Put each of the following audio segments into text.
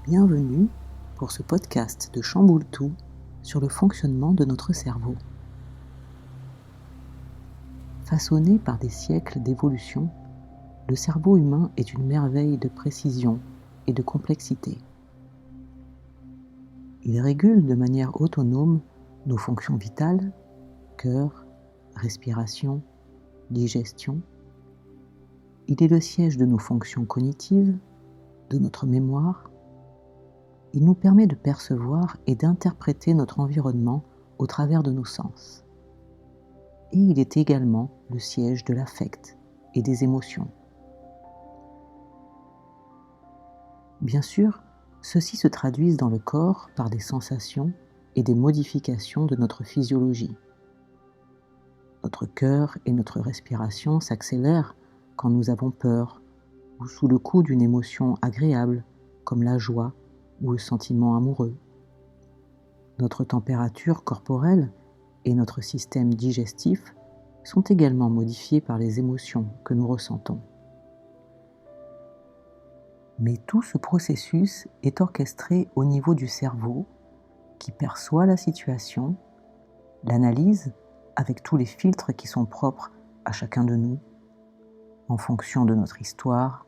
Bienvenue pour ce podcast de Chamboule Tout sur le fonctionnement de notre cerveau. Façonné par des siècles d'évolution, le cerveau humain est une merveille de précision et de complexité. Il régule de manière autonome nos fonctions vitales, cœur, respiration, digestion. Il est le siège de nos fonctions cognitives, de notre mémoire. Il nous permet de percevoir et d'interpréter notre environnement au travers de nos sens. Et il est également le siège de l'affect et des émotions. Bien sûr, ceux-ci se traduisent dans le corps par des sensations et des modifications de notre physiologie. Notre cœur et notre respiration s'accélèrent quand nous avons peur ou sous le coup d'une émotion agréable comme la joie ou le sentiment amoureux. Notre température corporelle et notre système digestif sont également modifiés par les émotions que nous ressentons. Mais tout ce processus est orchestré au niveau du cerveau qui perçoit la situation, l'analyse avec tous les filtres qui sont propres à chacun de nous, en fonction de notre histoire,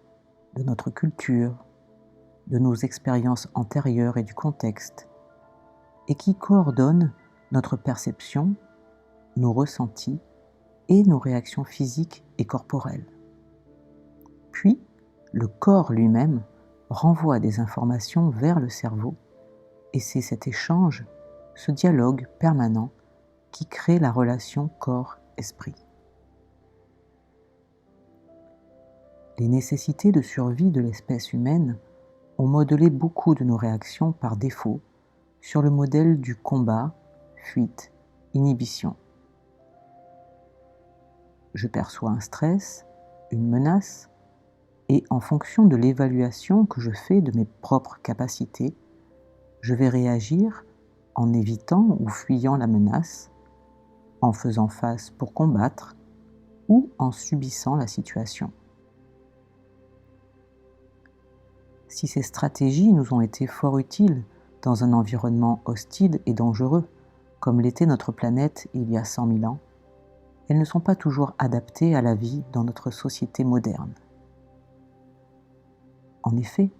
de notre culture, de nos expériences antérieures et du contexte, et qui coordonne notre perception, nos ressentis et nos réactions physiques et corporelles. Puis, le corps lui-même renvoie des informations vers le cerveau et c'est cet échange, ce dialogue permanent qui crée la relation corps-esprit. Les nécessités de survie de l'espèce humaine ont modelé beaucoup de nos réactions par défaut sur le modèle du combat, fuite, inhibition. Je perçois un stress, une menace, et en fonction de l'évaluation que je fais de mes propres capacités, je vais réagir en évitant ou fuyant la menace, en faisant face pour combattre ou en subissant la situation. Si ces stratégies nous ont été fort utiles dans un environnement hostile et dangereux, comme l'était notre planète il y a 100 000 ans, elles ne sont pas toujours adaptées à la vie dans notre société moderne. En effet,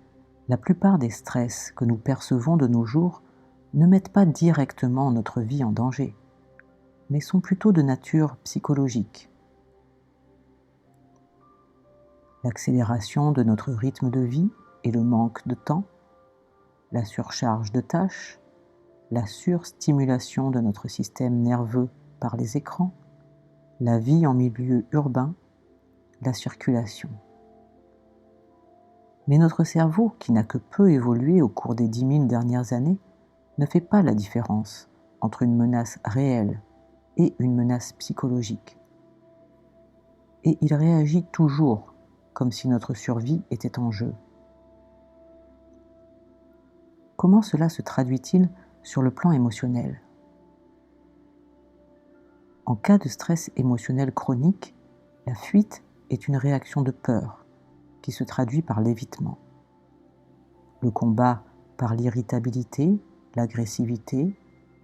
la plupart des stress que nous percevons de nos jours ne mettent pas directement notre vie en danger, mais sont plutôt de nature psychologique. L'accélération de notre rythme de vie et le manque de temps, la surcharge de tâches, la surstimulation de notre système nerveux par les écrans, la vie en milieu urbain, la circulation. Mais notre cerveau, qui n'a que peu évolué au cours des 10 000 dernières années, ne fait pas la différence entre une menace réelle et une menace psychologique. Et il réagit toujours comme si notre survie était en jeu. Comment cela se traduit-il sur le plan émotionnel ? En cas de stress émotionnel chronique, la fuite est une réaction de peur qui se traduit par l'évitement. Le combat par l'irritabilité, l'agressivité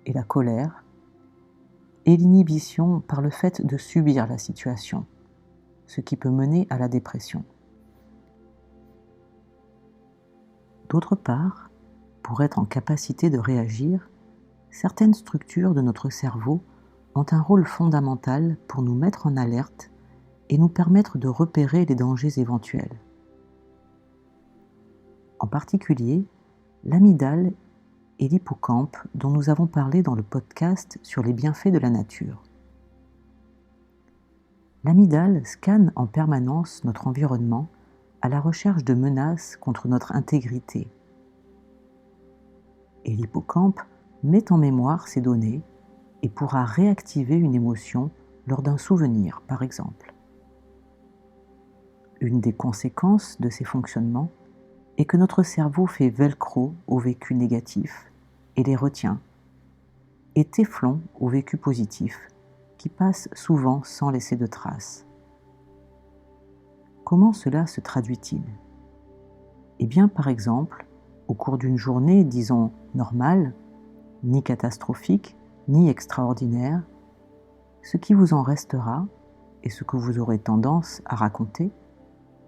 et la colère, et l'inhibition par le fait de subir la situation, ce qui peut mener à la dépression. D'autre part, pour être en capacité de réagir, certaines structures de notre cerveau ont un rôle fondamental pour nous mettre en alerte et nous permettre de repérer les dangers éventuels. En particulier, l'amygdale et l'hippocampe dont nous avons parlé dans le podcast sur les bienfaits de la nature. L'amygdale scanne en permanence notre environnement à la recherche de menaces contre notre intégrité. Et l'hippocampe met en mémoire ces données et pourra réactiver une émotion lors d'un souvenir, par exemple. Une des conséquences de ces fonctionnements est que notre cerveau fait velcro au vécu négatif et les retient, et téflon au vécu positif, qui passe souvent sans laisser de traces. Comment cela se traduit-il ? Eh bien, par exemple, au cours d'une journée, disons, normale, ni catastrophique, ni extraordinaire, ce qui vous en restera, et ce que vous aurez tendance à raconter,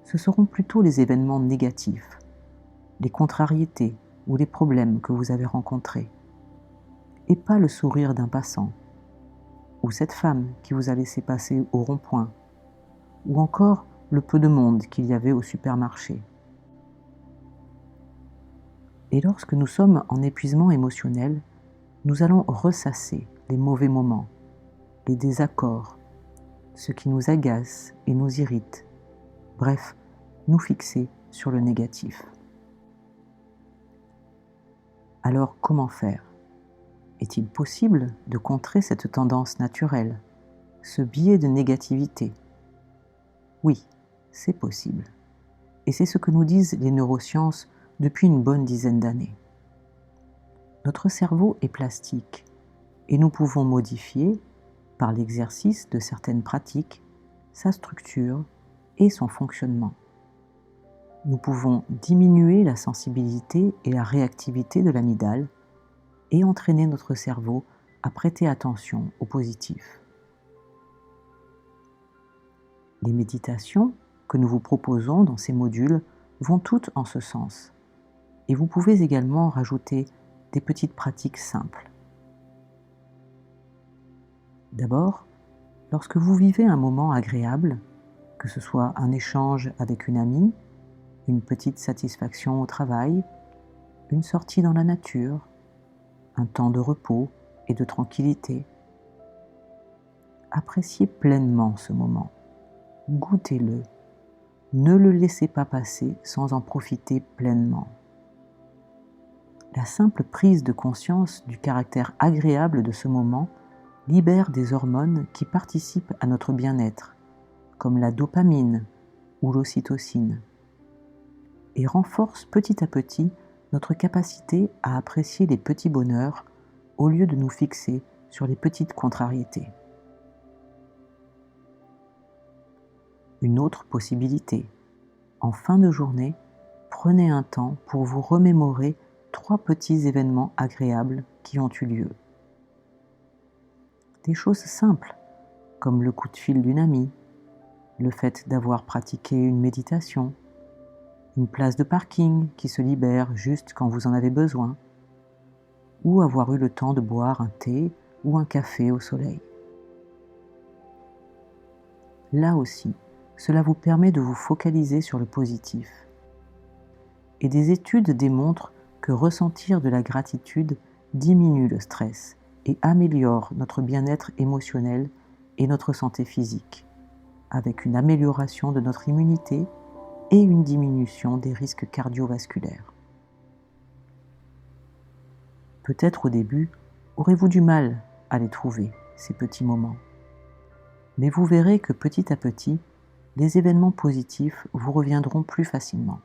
ce seront plutôt les événements négatifs, les contrariétés ou les problèmes que vous avez rencontrés, et pas le sourire d'un passant, ou cette femme qui vous a laissé passer au rond-point, ou encore le peu de monde qu'il y avait au supermarché. Et lorsque nous sommes en épuisement émotionnel, nous allons ressasser les mauvais moments, les désaccords, ce qui nous agace et nous irrite, bref, nous fixer sur le négatif. Alors comment faire ? Est-il possible de contrer cette tendance naturelle, ce biais de négativité ? Oui, c'est possible. Et c'est ce que nous disent les neurosciences depuis une bonne dizaine d'années. Notre cerveau est plastique et nous pouvons modifier, par l'exercice de certaines pratiques, sa structure et son fonctionnement. Nous pouvons diminuer la sensibilité et la réactivité de l'amygdale et entraîner notre cerveau à prêter attention au positif. Les méditations que nous vous proposons dans ces modules vont toutes en ce sens. Et vous pouvez également rajouter des petites pratiques simples. D'abord, lorsque vous vivez un moment agréable, que ce soit un échange avec une amie, une petite satisfaction au travail, une sortie dans la nature, un temps de repos et de tranquillité, appréciez pleinement ce moment. Goûtez-le. Ne le laissez pas passer sans en profiter pleinement. La simple prise de conscience du caractère agréable de ce moment libère des hormones qui participent à notre bien-être, comme la dopamine ou l'ocytocine, et renforce petit à petit notre capacité à apprécier les petits bonheurs au lieu de nous fixer sur les petites contrariétés. Une autre possibilité, en fin de journée, prenez un temps pour vous remémorer 3 petits événements agréables qui ont eu lieu. Des choses simples, comme le coup de fil d'une amie, le fait d'avoir pratiqué une méditation, une place de parking qui se libère juste quand vous en avez besoin, ou avoir eu le temps de boire un thé ou un café au soleil. Là aussi, cela vous permet de vous focaliser sur le positif. Et des études démontrent que ressentir de la gratitude diminue le stress et améliore notre bien-être émotionnel et notre santé physique, avec une amélioration de notre immunité et une diminution des risques cardiovasculaires. Peut-être au début, aurez-vous du mal à les trouver, ces petits moments. Mais vous verrez que petit à petit, les événements positifs vous reviendront plus facilement.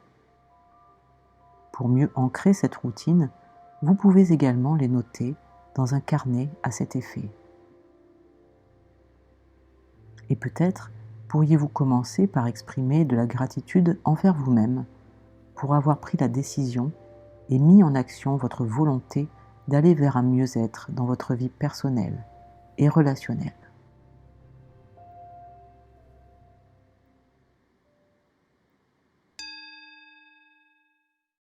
Pour mieux ancrer cette routine, vous pouvez également les noter dans un carnet à cet effet. Et peut-être pourriez-vous commencer par exprimer de la gratitude envers vous-même pour avoir pris la décision et mis en action votre volonté d'aller vers un mieux-être dans votre vie personnelle et relationnelle.